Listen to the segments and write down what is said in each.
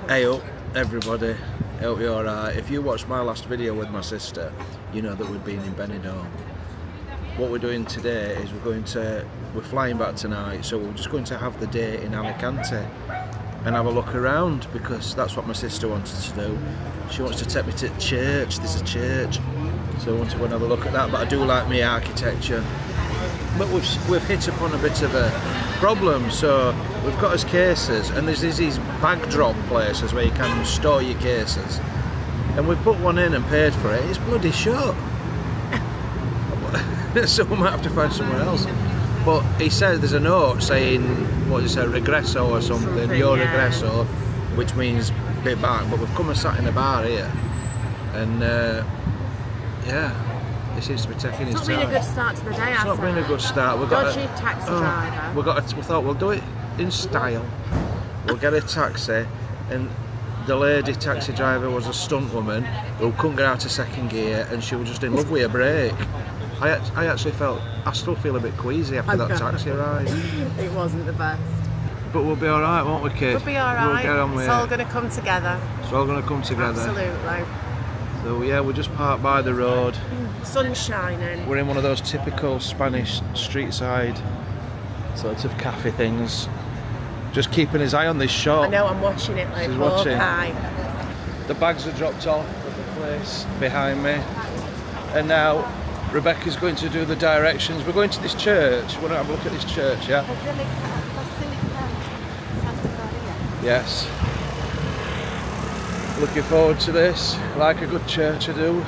Hey up, everybody. Hope you're alright. If you watched my last video with my sister, you know that we've been in Benidorm. What we're doing today is we're flying back tonight, so we're just going to have the day in Alicante and have a look around, because that's what my sister wanted to do. She wants to take me to church. There's a church, so I want to go and have a look at that. But I do like my architecture. But we've hit upon a bit of a problem. So we've got us cases, and there's these bag drop places where you can store your cases, and we've put one in and paid for it. It's bloody shut. So we might have to find somewhere else. But he said there's a note saying, what is it, regresso or something, your regresso, which means be back. But we've come and sat in a bar here, and yeah, he seems to be taking his time. It's not been a good start to the day. It's not been a good start. We've got dodgy taxi driver. We thought we'll do it in style. We'll get a taxi, and the lady taxi driver was a stunt woman who couldn't get out of second gear, and she was just in love with a brake. I actually I still feel a bit queasy after that taxi ride. It wasn't the best. But we'll be alright, won't we, kid? We'll be alright. We'll get on with it's all going to come together. It's all going to come together. Absolutely. So yeah, we're just parked by the road. Sun's shining. We're in one of those typical Spanish street side sorts of cafe things. Just keeping his eye on this shop. I know, I'm watching it like Hawkeye. The bags are dropped off at the place behind me. And now Rebecca's going to do the directions. We're going to this church. We're going to have a look at this church, yeah? Yes. Looking forward to this. Like a good church, I do.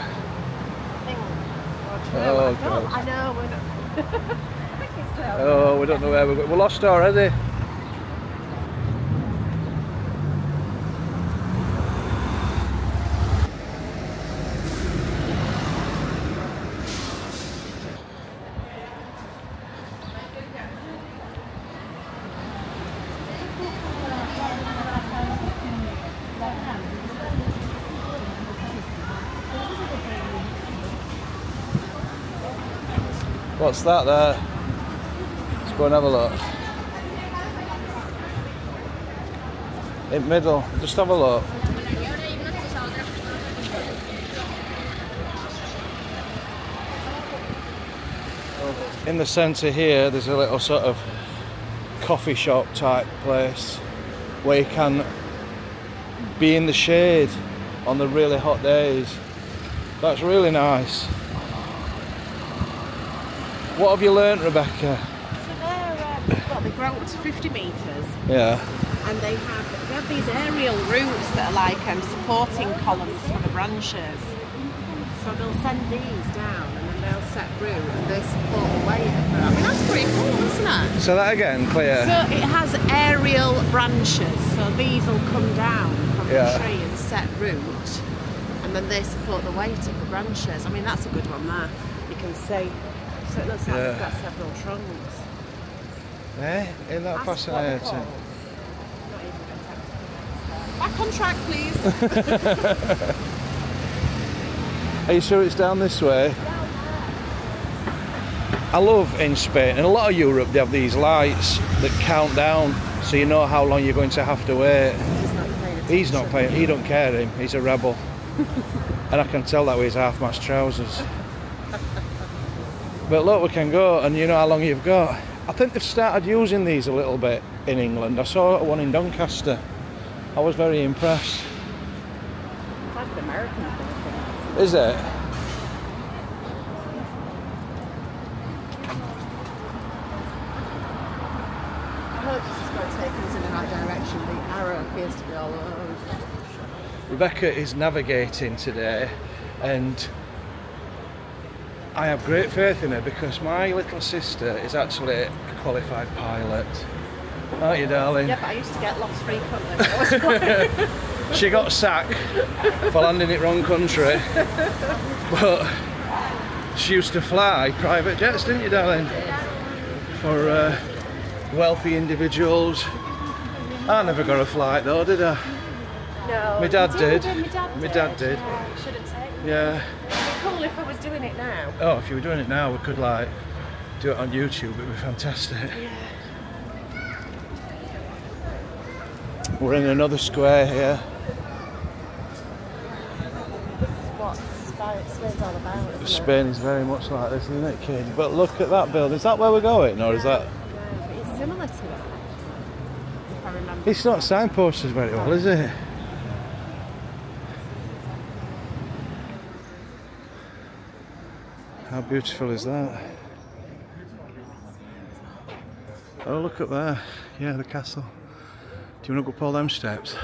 Oh, God. I know, we're not. Oh, we don't know where we're going. We're lost already. What's that there? Let's go and have a look. In middle, just have a look. In the centre here, there's a little sort of coffee shop type place where you can be in the shade on the really hot days. That's really nice. What have you learnt, Rebecca? So they grow up to 50 metres. Yeah. And they have these aerial roots that are like supporting columns for the branches. So they'll send these down, and then they'll set root, and they support the weight of it. I mean, that's pretty cool, isn't it? So that again, Claire. So it has aerial branches, so these will come down from the tree and set root, and then they support the weight of the branches. I mean, that's a good one there. You can see. So it looks like we've got several trunks. Eh? Isn't that fascinating? Back on track, please. Are you sure it's down this way? I love in Spain and a lot of Europe they have these lights that count down, so you know how long you're going to have to wait. He's not paying. He don't care. He's a rebel, and I can tell that with his half-mast trousers. But look, we can go, and you know how long you've got. I think they've started using these a little bit in England. I saw one in Doncaster. I was very impressed. It's like an American thing. Is it? I hope this is going to take us in the right direction. The arrow appears to be all over. Rebecca is navigating today, and I have great faith in her because my little sister is actually a qualified pilot. Aren't you, darling? Yeah, but I used to get lost frequently. She got sacked for landing it wrong country, but she used to fly private jets, didn't you, darling? For wealthy individuals. I never got a flight though, did I? No. My dad did. My dad did. Should have taken. Yeah. It'd be cool if I was doing it now. Oh, if you were doing it now, we could like do it on YouTube. It'd be fantastic. Yeah. We're in another square here. This is what Spain's all about, isn't it? Spain is very much like this, isn't it, kid? But look at that building. Is that where we're going, or is that? No, but it's similar to it, if I remember. It's not signposted very well, is it? How beautiful is that? Oh, look up there. Yeah, the castle. Do you want to go up all them steps? No.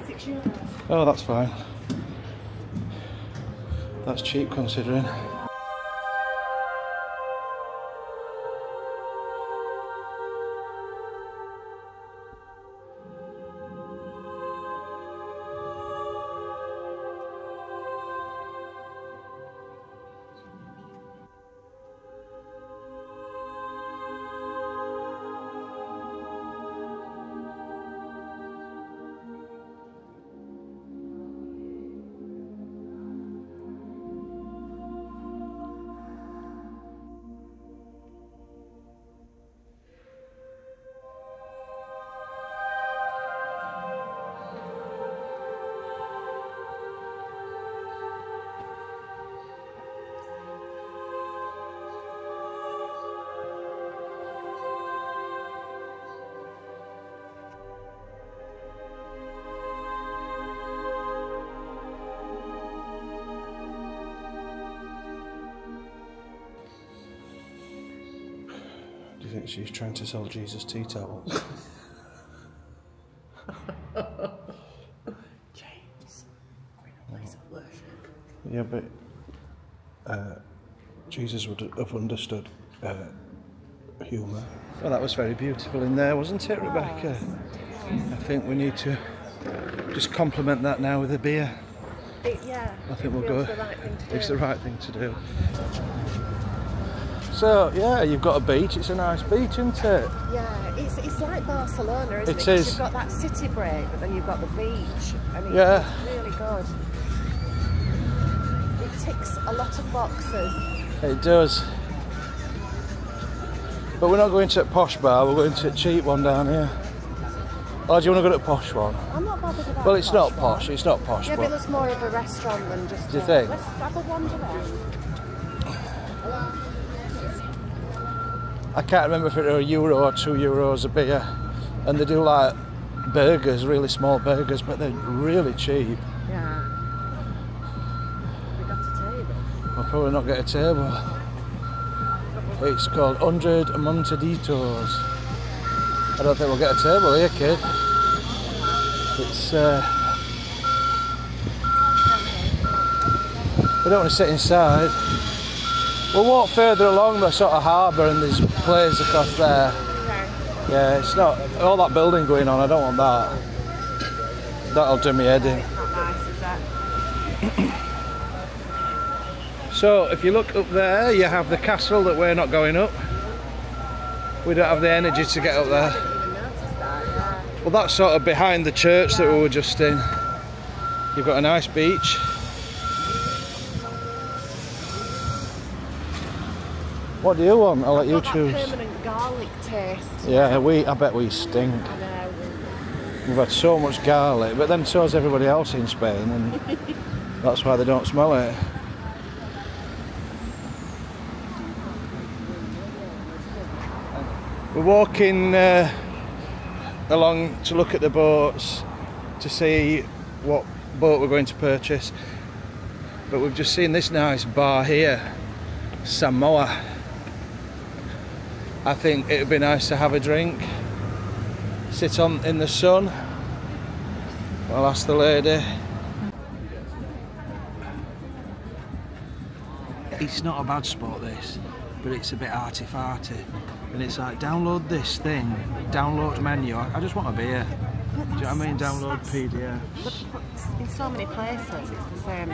€6. Oh, that's fine. That's cheap considering. Do you think she's trying to sell Jesus tea towels? James, we're in a place of worship. Yeah, but Jesus would have understood humour. Well, that was very beautiful in there, wasn't it, Rebecca? I think we need to just complement that now with a beer. Yeah, I think we'll go. The right thing to do. It's the right thing to do. So yeah, you've got a beach. It's a nice beach, isn't it? Yeah, it's like Barcelona, isn't it? It 'Cause is. You've got that city break, but then you've got the beach. I mean, Yeah. it's really good. It ticks a lot of boxes. It does. But we're not going to a posh bar. We're going to a cheap one down here. Or do you want to go to a posh one? I'm not bothered about. Well, it's not one. posh. It's not posh. Yeah, but but it's more of a restaurant than just. Do you think? Let's have a wander there. I can't remember if it were €1 or €2 a beer, and they do like burgers, really small burgers, but they're really cheap. Yeah. We got a table. We'll probably not get a table. It's called 100 Montaditos. I don't think we'll get a table here, kid. It's we don't want to sit inside. We'll walk further along the sort of harbour and there's plays across there. Okay. Yeah, it's not all that building going on. I don't want that. That'll do me head in. It's not nice, is it? So if you look up there, you have the castle that we're not going up. We don't have the energy to get up there. I didn't even notice that, yeah. Well, that's sort of behind the church that we were just in. You've got a nice beach. What do you want? I'll let you choose. That permanent garlic taste. Yeah, I bet we stink. I know. We've had so much garlic, but then so has everybody else in Spain, and that's why they don't smell it. We're walking along to look at the boats to see what boat we're going to purchase, but we've just seen this nice bar here, Samoa. I think it would be nice to have a drink, sit on in the sun. I'll ask the lady. It's not a bad spot, this, but it's a bit arty-farty. And it's like, download this thing, download menu. I just want a beer. Do you know what I mean? Download PDF. In so many places, it's the same.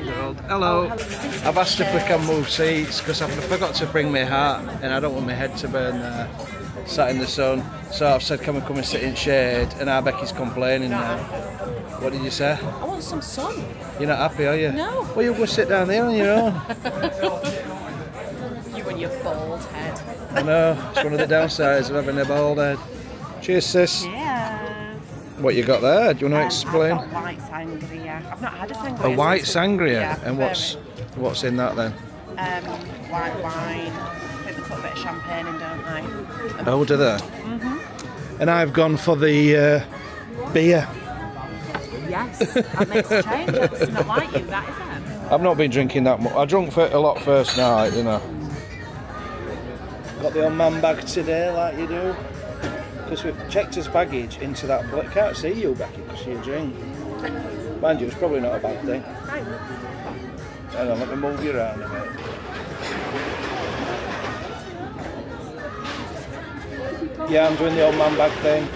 Hello. I've asked if we can move seats because I forgot to bring my hat and I don't want my head to burn there, sat in the sun. So I've said, can we come and sit in shade? And our Becky's complaining now. What did you say? I want some sun. You're not happy, are you? No. Well, you go sit down there on your own. You and your bald head. I know, it's one of the downsides of having a bald head. Cheers, sis. Yes. What you got there? Do you want to explain? I've got white sangria. I've not had a sangria. A white since sangria? Yeah, And what's in that then? White wine. They put a bit of champagne in, don't they? Oh, do they? And I've gone for the beer. Yes, that makes a change. That's not like you, that is it? I've not been drinking that much. I drunk a lot first night, you know. Got the old man bag today, like you do. Because we've checked his baggage into that. I can't see you, Becky, because of your drink. Mind you, it's probably not a bad thing. Hang on, let me move you around a bit. Yeah, I'm doing the old man bag thing.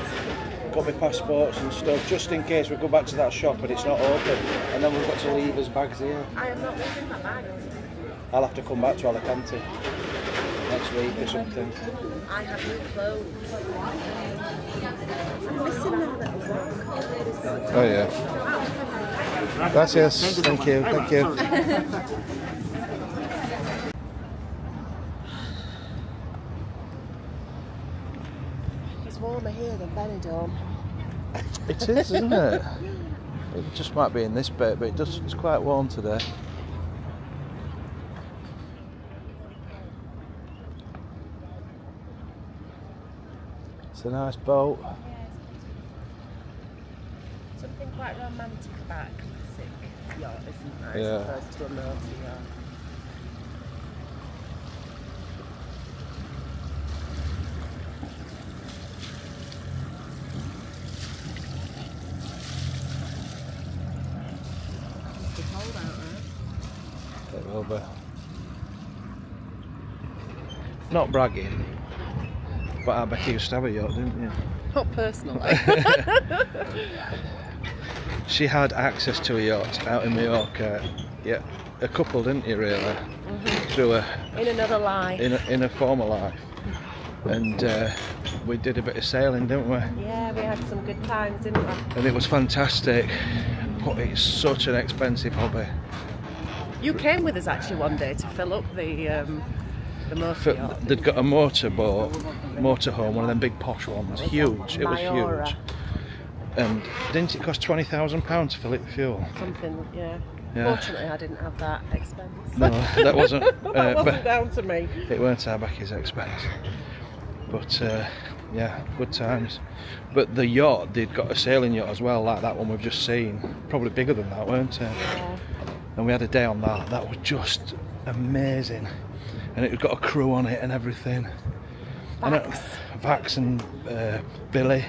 Got my passports and stuff, just in case we go back to that shop and it's not open. And then we've got to leave his bags here. I am not leaving my bag. I'll have to come back to Alicante next week or something. I have new clothes. I'm missing that little rock. Oh yeah. Gracias. Thank you. Thank you. It's warmer here than Benidorm. It is, isn't it? It just might be in this bit, but it's quite warm today. It's a nice boat. Something quite romantic about a classic yacht, isn't there? Yeah. As opposed to a naughty yacht. It's cold out there. It will be. Not bragging, but I bet you used to have a yacht, didn't you? Not personally. She had access to a yacht out in Mallorca. Yeah, a couple, didn't you, really? Through In another life. in a former life. And we did a bit of sailing, didn't we? Yeah, we had some good times, didn't we? And it was fantastic, but it's such an expensive hobby. You came with us actually one day to fill up the motor yacht. They'd got a motorhome, one of them big posh ones, huge. It was huge. And didn't it cost £20,000 to fill it with fuel? Something, yeah. Yeah. Fortunately, I didn't have that expense. No, that wasn't. That wasn't down to me. It weren't our Becky's expense. But yeah, good times. But the yacht, they'd got a sailing yacht as well, like that one we've just seen. Probably bigger than that, weren't it? Yeah. And we had a day on that. That was just amazing. And it got a crew on it and everything. Vax and Billy.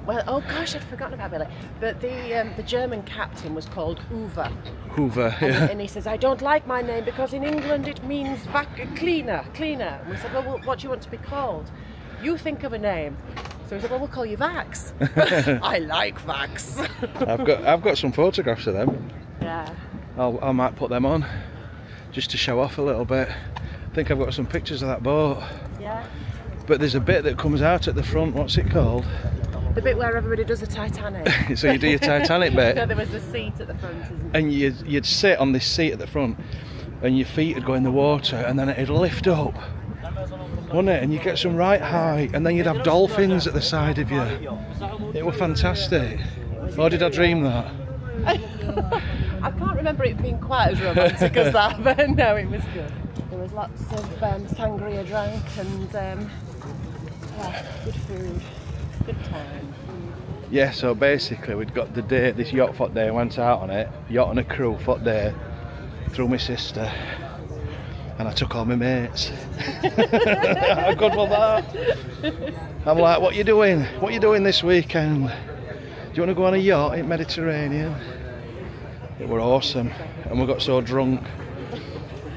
Well, oh gosh, I'd forgotten about Billy. But the German captain was called Hoover, yeah. And he says, I don't like my name because in England it means cleaner. And we said, well, what do you want to be called? You think of a name. So he said, well, we'll call you Vax. I like Vax. I've got some photographs of them. Yeah. I might put them on just to show off a little bit. I think I've got some pictures of that boat. Yeah. But there's a bit that comes out at the front. What's it called? The bit where everybody does the Titanic. So you do your Titanic bit. No, there was a seat at the front, isn't there? And you'd sit on this seat at the front, and your feet would go in the water, and then it'd lift up, wouldn't it? And you get some right high, and then you'd have dolphins at the side of you. It was fantastic. Or did I dream that? I can't remember it being quite as romantic as that, but no, it was good. There was lots of sangria drank and yeah, good food, good time. Yeah, so basically we'd got the day, this yacht foot day, went out on it, yacht and a crew foot day, through my sister, and I took all my mates. How good was that? I'm like, what you doing? What you doing this weekend? Do you want to go on a yacht in Mediterranean? It were awesome, and we got so drunk.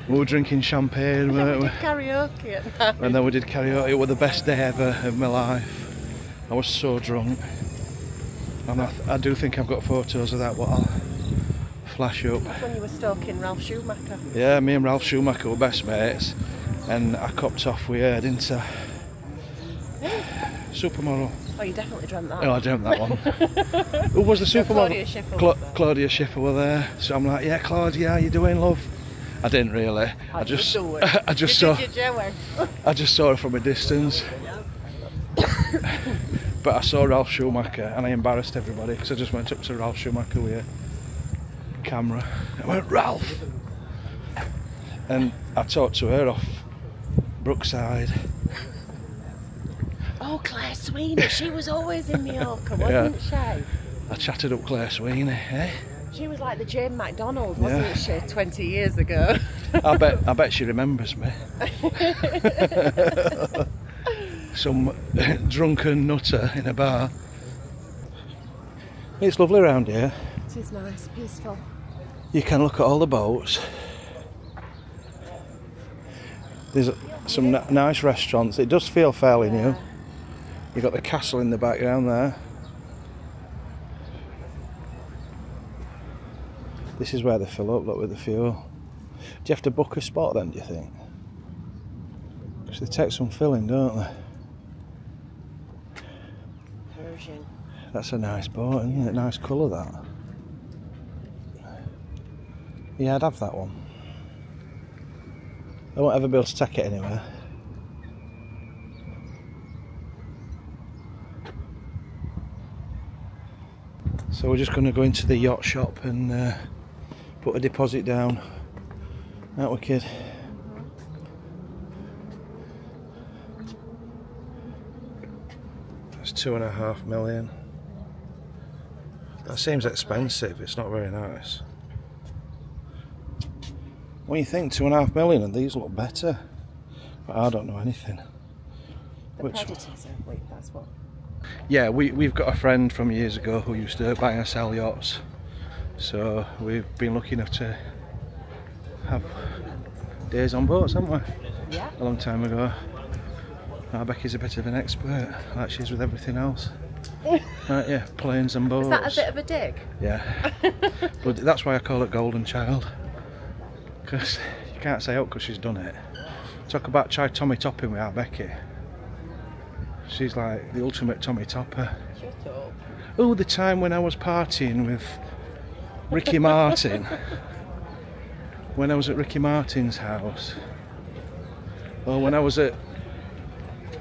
We were drinking champagne, weren't we? Karaoke at night. And then we did karaoke. It was the best day ever of my life. I was so drunk. And I do think I've got photos of that, what I'll flash up. That's when you were stalking Ralph Schumacher. Yeah, me and Ralph Schumacher were best mates. And I copped off with her, didn't I? Yeah. Supermodel. Oh, you definitely dreamt that. Oh, I dreamt that one. Who was the supermodel? Claudia Schiffer. Claudia Schiffer were there. So I'm like, yeah, Claudia, how you doing, love? I didn't really. I just saw her from a distance. But I saw Ralph Schumacher and I embarrassed everybody because I just went up to Ralph Schumacher with a camera. I went, Ralph! And I talked to her off Brookside. Oh, Claire Sweeney, she was always in Mallorca, wasn't she? I chatted up Claire Sweeney, eh? She was like the Jane McDonald, wasn't she, 20 years ago? I bet she remembers me. Some drunken nutter in a bar. It's lovely around here. It is nice, peaceful. You can look at all the boats. There's some nice restaurants. It does feel fairly new. You've got the castle in the background there. This is where they fill up, look, with the fuel. Do you have to book a spot then, do you think? Because they take some filling, don't they? Persian. That's a nice boat, isn't it? Nice colour, that. Yeah, I'd have that one. I won't ever be able to take it anywhere. So we're just going to go into the yacht shop and put a deposit down. Aren't we, kid? That's 2.5 million. That seems expensive. It's not very nice. What do you think? 2.5 million, and these look better. But I don't know anything. The Predators, wait, that's what? Yeah, we've got a friend from years ago who used to buy and sell yachts. So we've been lucky enough to have days on boats, haven't we? Yeah. A long time ago. Now Becky's a bit of an expert, like she is with everything else. Right, yeah, planes and boats. Is that a bit of a dig? Yeah. But that's why I call it Golden Child. Because you can't say out because she's done it. Talk about try Tommy topping with our Becky. She's like the ultimate Tommy topper. Shut up. Oh, the time when I was partying with Ricky Martin. When I was at Ricky Martin's house. Or when I was at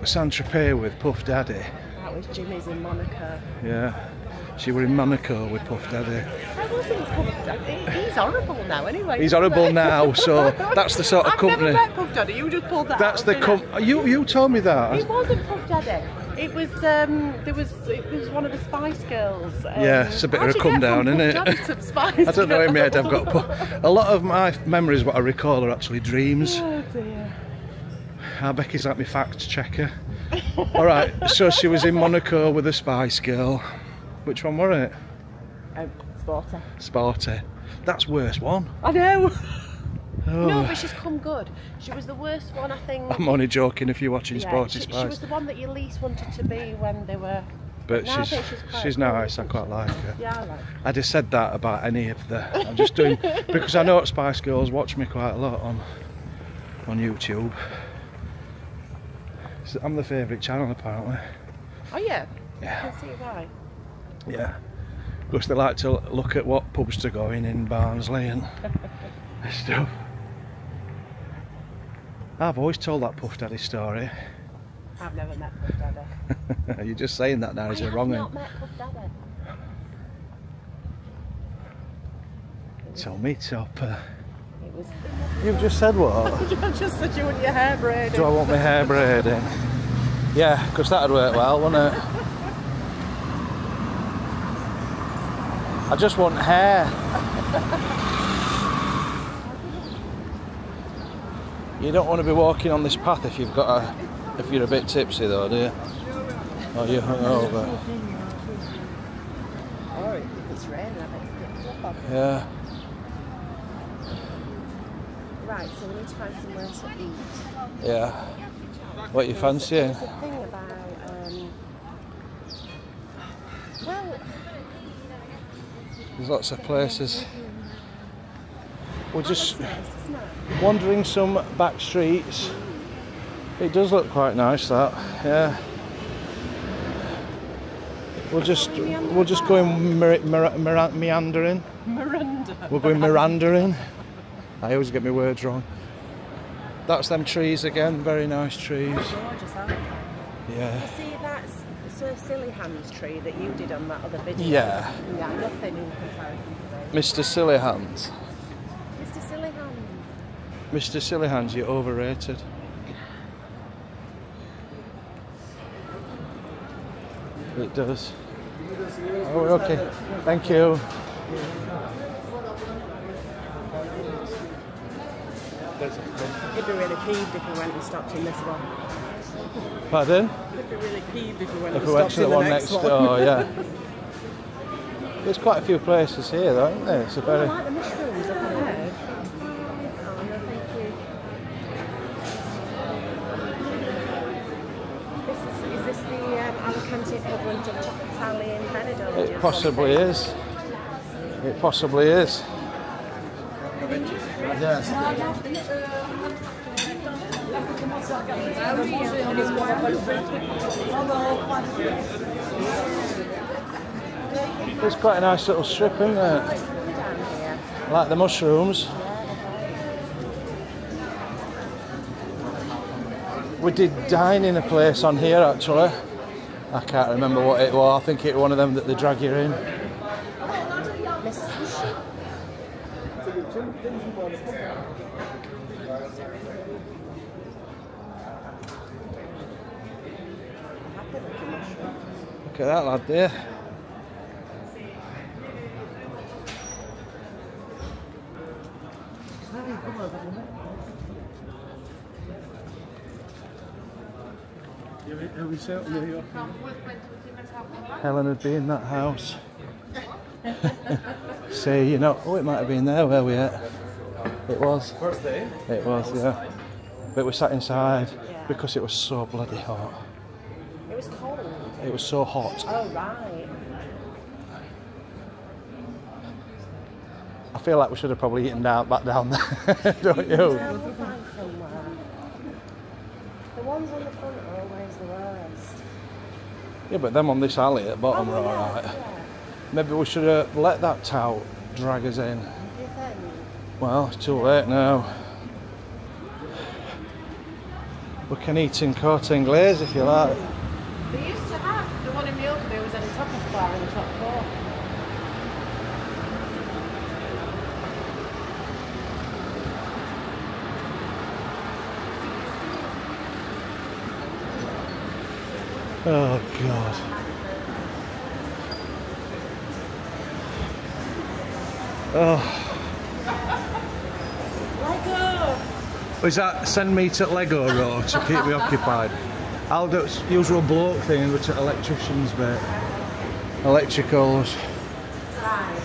Saint-Tropez with Puff Daddy. That was Jimmy's in Monaco. Yeah. She were in Monaco with Puff Daddy. I wasn't Puff Daddy. He's horrible now anyway. He's horrible now, so that's the sort of company. I've never met Puff Daddy, you just pulled that That's out, the you told me that. It wasn't Puff Daddy. It was it was one of the Spice Girls. Yeah, it's a bit of a come down, isn't it? I don't know in my head I've got a lot of my memories what I recall are actually dreams. Oh dear. Becky's like my fact checker. Alright, so she was in Monaco with a Spice Girl. Which one were it? Sporty. Sporty. That's worst one. I know. Oh. No, but she's come good. She was the worst one, I think. I'm only joking if you're watching Sporty Spice. She was the one that you least wanted to be when they were... But she's nice, I quite like her. Yeah, I like her. I just said that about any of the... I'm just doing... because I know Spice Girls watch me quite a lot on YouTube. So I'm the favourite channel apparently. Oh yeah? Yeah. I can see why. Yeah. Because they like to look at what pubs to go in Barnsley and stuff. I've always told that Puff Daddy story. I've never met Puff Daddy. You're just saying that now, is it wrong? I have not met Puff Daddy. Tell me, Topper. It was... You've just said what? You just said you want your hair braided. Do I want my hair braiding? Yeah, because that'd work well, wouldn't it? I just want hair. You don't want to be walking on this path if you've got if you're a bit tipsy though, do you? Or you're hungover. Or if it's raining, I bet it's a bit flop. Yeah. Right, so we need to find somewhere to eat. Yeah. What you fancy? There's a thing about, well... There's lots of places. We're just wandering some back streets. It does look quite nice, that. Yeah. We'll just go in meandering. Miranda. We're going Mirandering. I always get my words wrong. That's them trees again, very nice trees. Gorgeous, aren't they? Yeah. You see that's Sir Silly Hands tree that you did on that other video? Yeah. Yeah, nothing in comparison to those. Mr. Silly Hands. Mr. Silly Hands. Mr. Silly Hands, you're overrated. It does. Oh, okay. Thank you. He'd be really peeved if we went and stopped in this one. Pardon? He'd be really peeved if we went If we went to the one next door, yeah. There's quite a few places here though, isn't there? It's a very... I like the mushrooms up ahead. Oh, no, thank you. Is this the Alicante equivalent of Tapas Alley in Benidorm? It possibly is. It possibly is. Yes. There's quite a nice little strip, isn't there? Like the mushrooms. We did dine in a place on here actually. I can't remember what it was. I think it was one of them that they drag you in. Look at that lad there. Helen would be in that house. Say, you know, oh, it might have been there where we ate. It was. First day? It was, yeah. But we sat inside because it was so bloody hot. It was cold. It was so hot. Oh, right. I feel like we should have probably eaten back down there, don't you? Yeah, we'll find somewhere. The ones on the front are always the worst. Yeah, but them on this alley at the bottom are alright. Yeah. Maybe we should have let that tout drag us in. Do you think? Well, it's too late now. We can eat in Cote Anglaise if you like. They used to have the one in Mallorca. There was a tapas bar in the top floor. Oh God. Oh. Lego! Is that send me to Lego row to keep me occupied? I'll do usual bloke thing which is electricians bit. Electricals. Right.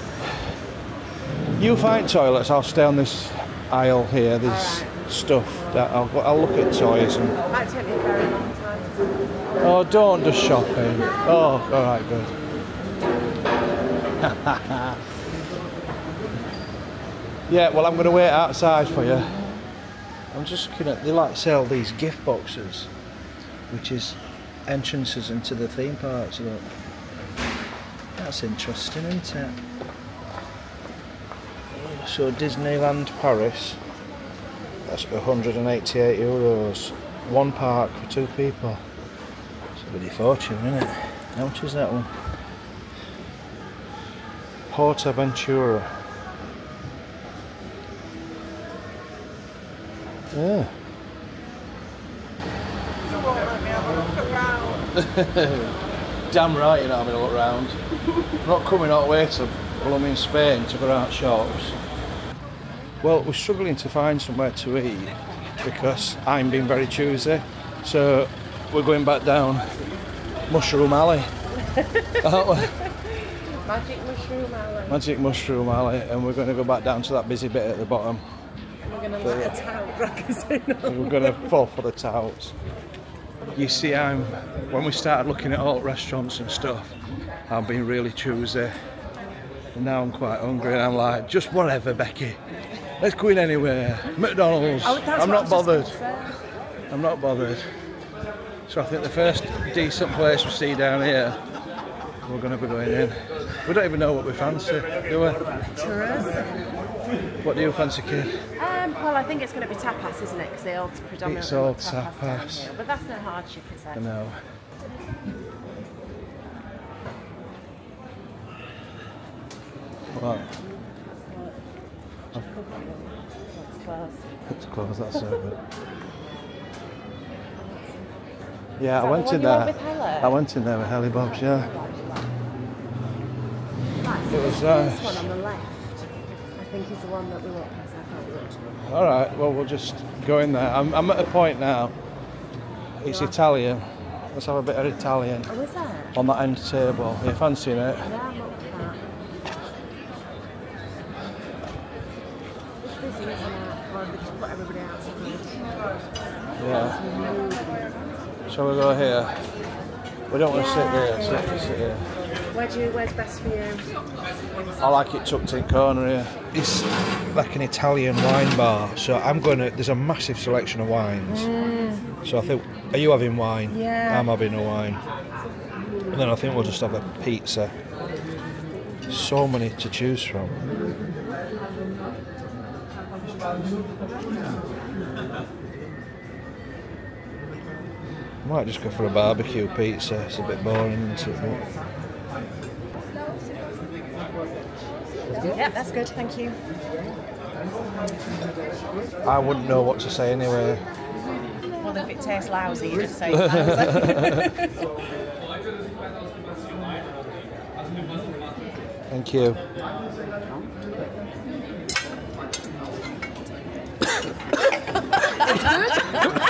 You find toilets, I'll stay on this aisle here, there's stuff that I'll look at toys and... It might take me a very long time. Oh, don't do shopping. Oh, alright, good. Yeah, well I'm going to wait outside for you. I'm just looking at, they like sell these gift boxes, which is entrances into the theme parks. Look. That's interesting, isn't it? So Disneyland Paris, that's €188. One park for 2 people. It's a bloody fortune, isn't it? How much is that one? Portaventura. Yeah. Damn right you're not having a look round. I'm not coming all the way to blooming Spain to go out shops. Well, we're struggling to find somewhere to eat because I'm being very choosy. So we're going back down Mushroom Alley. Aren't we? Magic Mushroom Alley. Magic Mushroom Alley, and we're going to go back down to that busy bit at the bottom. We're going to let a tout drag us in. We're going to fall for the touts. You see, when we started looking at all restaurants and stuff, I'm being really choosy. And now I'm quite hungry and I'm like, just whatever, Becky. Let's go in anywhere. McDonald's. I'm not bothered. I'm not bothered. So I think the first decent place we see down here we're going to be going in. We don't even know what we fancy, do we? Churros. What do you fancy, kid? Well, I think it's going to be tapas, isn't it? Because they all predominantly It's all tapas. But that's no hardship, is it? I know. What? It's closed. It's closed, that's so good. Yeah, I went in there. I went in there with Helen Bob's, yeah. Right, so It was this one on the left, I think is the one that we want. Alright, well we'll just go in there. I'm at a point now. It's Italian. Let's have a bit of Italian. Oh, is that? On that end table. Are you fancying it? Yeah, I'm up for that. It's busy, isn't it? Or they just put everybody outside. Yeah. Shall we go here? We don't want to sit here, sit here. Where's best for you? I like it tucked in corner here. It's like an Italian wine bar, so there's a massive selection of wines. So I think, are you having wine? Yeah. I'm having a wine. And then I think we'll just have a pizza. So many to choose from. Might just go for a barbecue pizza, it's a bit boring, isn't it? Yeah, that's good, thank you. I wouldn't know what to say anyway. Well, if it tastes lousy, you just say it's lousy. Thank you.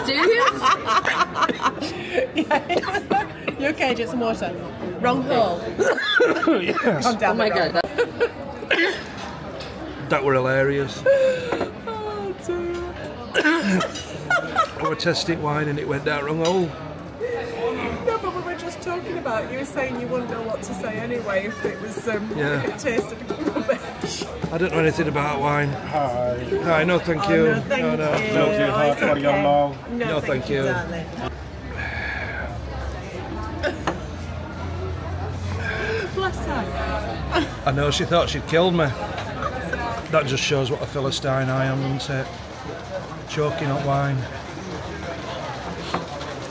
Do you? You okay? Get some water. Wrong hole. Yes. Oh my god. That were hilarious. Oh dear. We were testing wine and it went down wrong hole. No, but we were just talking about, you were saying you wouldn't know what to say anyway if it was, if it tasted rubbish. I don't know anything about wine. Hi. Hi, no thank you. No, thank you. No, too hard for your mouth. No, thank you. Darling. Bless her. I know, she thought she'd killed me. That just shows what a Philistine I am, doesn't it? Choking on wine.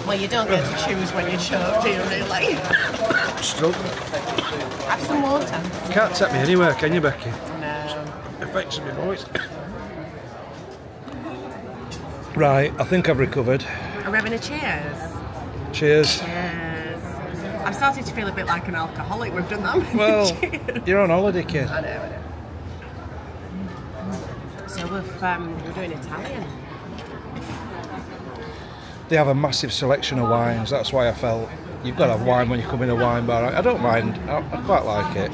Well, you don't get to choose when you choke, do you really? Still, Have some water. can't take me anywhere, can you, Becky? No. Affects my voice. Right, I think I've recovered. Are we having a cheers? Cheers. Cheers. I'm starting to feel a bit like an alcoholic. We've done that many Well, cheers. you're on holiday, kid. I know. So we're doing Italian. They have a massive selection of wines. That's why I felt you've got to have wine when you come in a wine bar. I don't mind. I quite like it.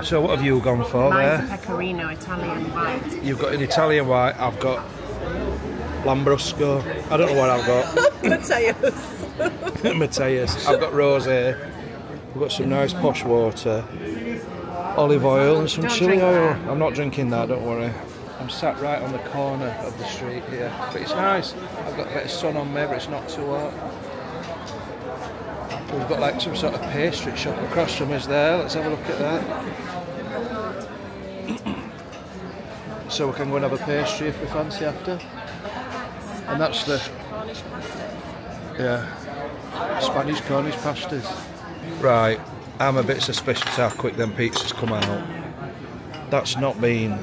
So what have you gone for? Mine's there? a pecorino Italian white. You've got an Italian white. I've got Lambrusco. I don't know what I've got. Potatoes. Mateus. I've got rosé. We've got some nice posh water, olive oil and some Don't chili drink oil. that. I'm not drinking that, don't worry. I'm sat right on the corner of the street here, but it's nice. I've got a bit of sun on me, but it's not too hot. We've got like some sort of pastry shop across from us there. Let's have a look at that. So we can go and have a pastry if we fancy after. And that's the Spanish Cornish pastas. Right, I'm a bit suspicious how quick them pizzas come out. That's not been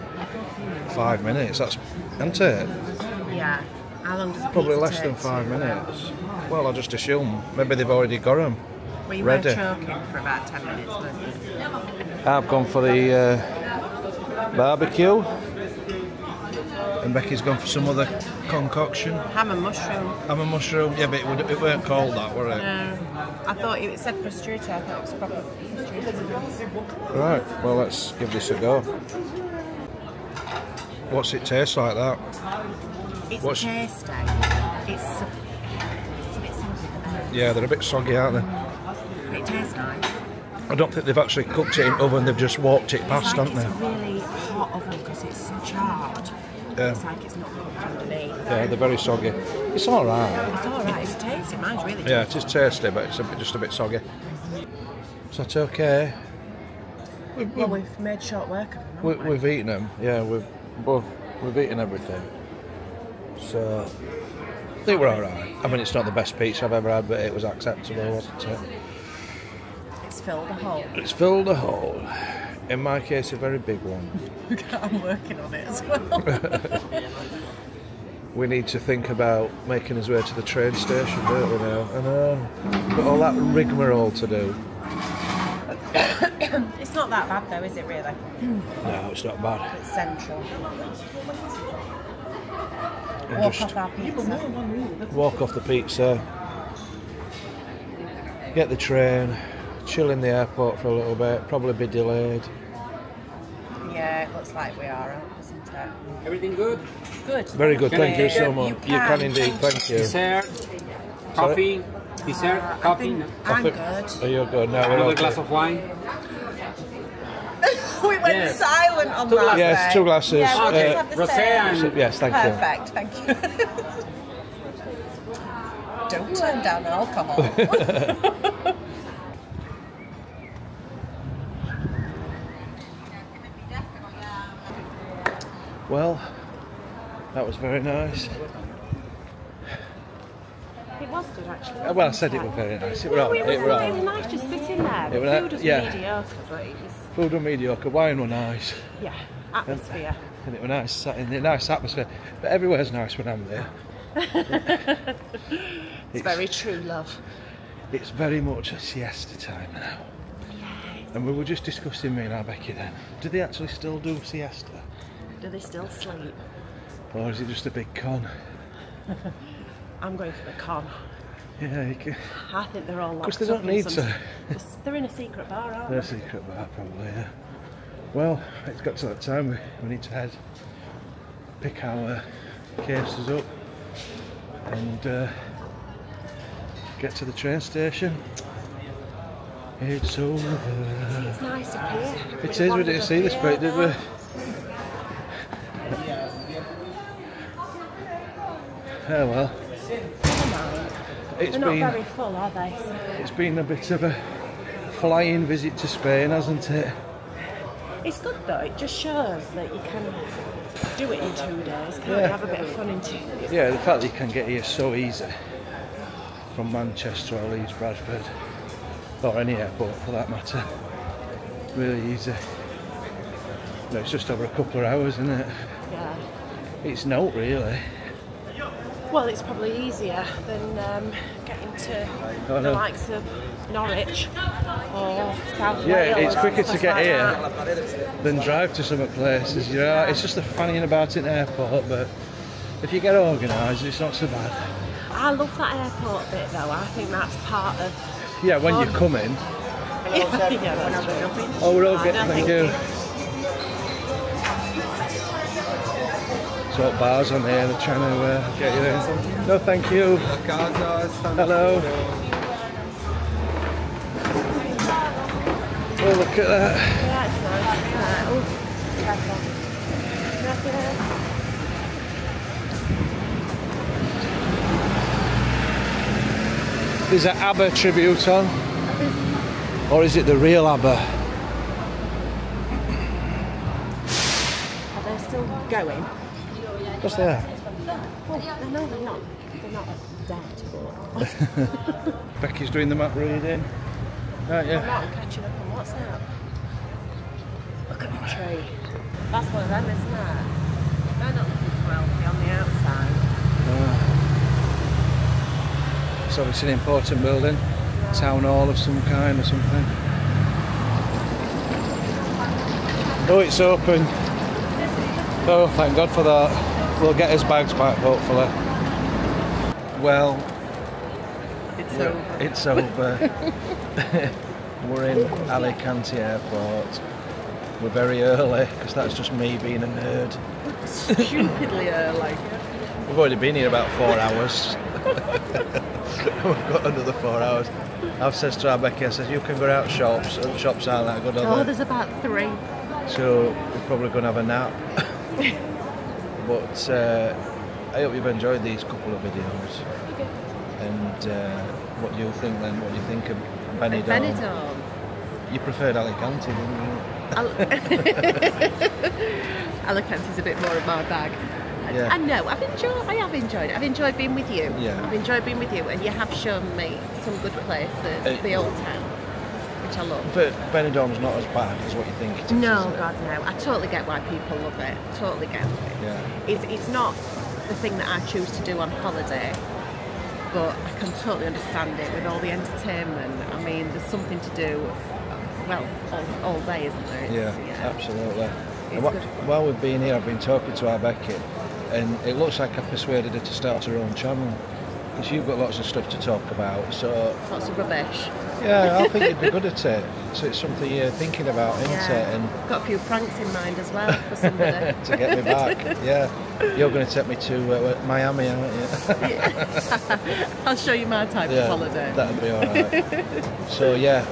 5 minutes, isn't it? Yeah. How long does a Probably pizza less than take? 5 minutes. Well, I just assume maybe they've already got them. Well, you ready. were choking for about 10 minutes, weren't you? I've gone for the barbecue, and Becky's gone for some other concoction. Ham and mushroom. I'm a mushroom. Yeah, but it weren't called that, were it? No. I thought it said prosciutto. I thought it was proper prosciutto. Right, well, let's give this a go. What's it taste like that? It's tasty. It's a bit soggy. Yeah, they're a bit soggy, aren't they? But it tastes nice. I don't think they've actually cooked it in oven, they've just walked it past, It's like haven't it's they? a really hot oven because it's charred. It's like it's not cooked underneath. Yeah, they're very soggy. It's alright. It's alright, it's tasty, mine's really tasty. Yeah, it is tasty, but it's just a bit soggy. So it's okay. Well, we've made short work of them, haven't we? We've eaten them, yeah, we've eaten everything. So I think we're alright. I mean, it's not the best pizza I've ever had, but it was acceptable, wasn't it? It's filled a hole. It's filled a hole. In my case, a very big one. I'm working on it as well. We need to think about making us way to the train station, don't we now? I know. Got all that rigmarole to do. It's not that bad though, is it really? No, it's not bad. It's central. And Walk just off our pizza. walk off the pizza, get the train, chill in the airport for a little bit, probably be delayed. Yeah, it looks like we are, isn't it? Everything good? Good. Very good, Can thank I- you so much. You can indeed, thank you. Dessert, coffee, dessert, coffee. No? I'm think- good. Are you good? No, we're Another okay. glass of wine. We went Yes. silent on that. Yes, 2 glasses. Yeah, we'll just have the Rosé same. and Yes, thank you. Perfect, thank you. Don't turn down alcohol. Well, that was very nice. It was good actually. Well, I said it was very nice. It was No, it was really all. nice just sitting there. It The was- food was yeah. mediocre, but it was, Food was mediocre, wine was nice, yeah, atmosphere. and it was nice, sat in the nice atmosphere. But everywhere's nice when I'm there. It's very true, love. It's very much a siesta time now. And we were just discussing, me and our Becky then, do they actually still do siesta? Do they still sleep? Or is it just a big con? I'm going for the con. Yeah, you can. I think they're all locked Because they up don't in need some- to. They're in a secret bar, aren't They're a they? secret bar, probably, yeah. Well, it's got to that time, we need to head, pick our cases up, and get to the train station. It's over. It's nice up here. It is, we didn't see this bit, did we? Oh well. Never mind. It's They're not been very full, are they? it's been a bit of a flying visit to Spain, hasn't it? It's good though, it just shows that you can do it in 2 days, can't you? Yeah. Have a bit of fun in 2 days. Yeah, the fact that you can get here so easy from Manchester or Leeds, Bradford, or any airport for that matter, really easy. No, it's just over a couple of hours, isn't it? Yeah. It's not really. Well, it's probably easier than getting to Oh, the no. likes of Norwich or South Yeah, Wales. it's quicker and to stuff get like here that. than drive to some places. You know, it's just the fanning about in the airport, but if you get organised, it's not so bad. I love that airport bit though. I think that's part of. Yeah, when fun. you come in. Yeah, that's true. Oh, we're all good, No, thank you. Sort of bars on here, they're trying to get you in. No, thank you. Hello. Oh, look at that. Yeah, it's nice. Oh, careful. Gracias. Is that ABBA tribute on? Or is it the real ABBA? Are they still going? What's there? Well, no, they're not. They're not dead, but Becky's doing the map reading. Right, I'm yeah. not catching up on what's that. Look at the tree. That's one of them, isn't it? They're not looking so healthy on the outside. So it's an important building. Town hall of some kind or something. Oh, it's open. Oh, thank God for that. We'll get his bags back, hopefully. Well, it's over. We're in Alicante airport. We're very early, because that's just me being a nerd. Stupidly early. We've already been here about 4 hours. We've got another 4 hours. I've said to our Becky, I said, you can go out shops, and the shops aren't that good, are Oh, they? there's about 3. So we're probably going to have a nap. But I hope you've enjoyed these couple of videos. Okay. And what do you think then? What do you think of Benidorm? Benidorm. You preferred Alicante, didn't you? Alicante's a bit more of my bag. Yeah. I know, I have enjoyed it. I've enjoyed being with you. Yeah. I've enjoyed being with you, and you have shown me some good places, the old town, which I love. But Benidorm's not as bad as what you think it is. No, is it? God, no. I totally get why people love it. Totally get it. Yeah. It's not the thing that I choose to do on holiday, but I can totally understand it with all the entertainment. I mean, there's something to do, well, all day, isn't there? Yeah, absolutely. And It's good. while we've been here, I've been talking to our Becky, and it looks like I've persuaded her to start her own channel. Because you've got lots of stuff to talk about, so... Lots of rubbish. Yeah, I think you'd be good at it. So it's something you're thinking about, isn't it? And got a few pranks in mind as well for somebody. to get me back, yeah. You're going to take me to Miami, aren't you? Yeah. I'll show you my type of holiday. That'd be alright. So yeah,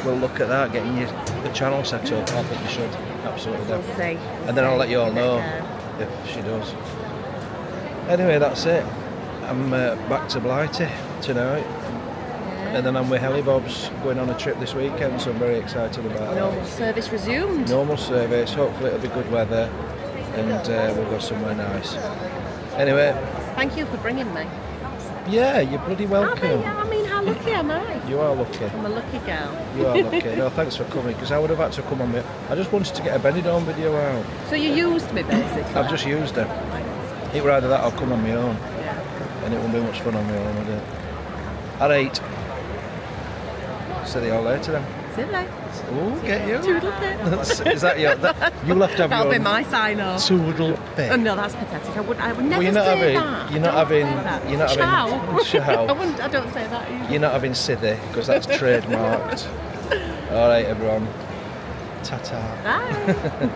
we'll look at that, getting you the channel set up. I think you should, absolutely. We'll see. And then I'll let you all know if she does. Anyway, that's it. I'm back to Blighty tonight. And then I'm with Helly Bob's going on a trip this weekend, so I'm very excited about Normal that. service resumed. Normal service, hopefully it'll be good weather and we'll go somewhere nice. Anyway. Thank you for bringing me. Yeah, you're bloody welcome. I mean, how lucky am I? You are lucky. I'm a lucky girl. You are lucky. No, thanks for coming, because I would have had to come on me. I just wanted to get a Benidorm video out. So you used me, basically? I've just used her. It were either that or come on my own. Yeah. And it won't be much fun on my own, would it? At 8. See you all later then. See you later. Oh, get you. Toodle pip. Is that your... you'll have to have That'll your be my sign-off. Toodle pip. Oh, no, that's pathetic. I would never well, you're not say having, that. You're not having... You're not having... Chow. I don't say that either. You're not having Sithy, because that's trademarked. All right, everyone. Ta-ta. Bye.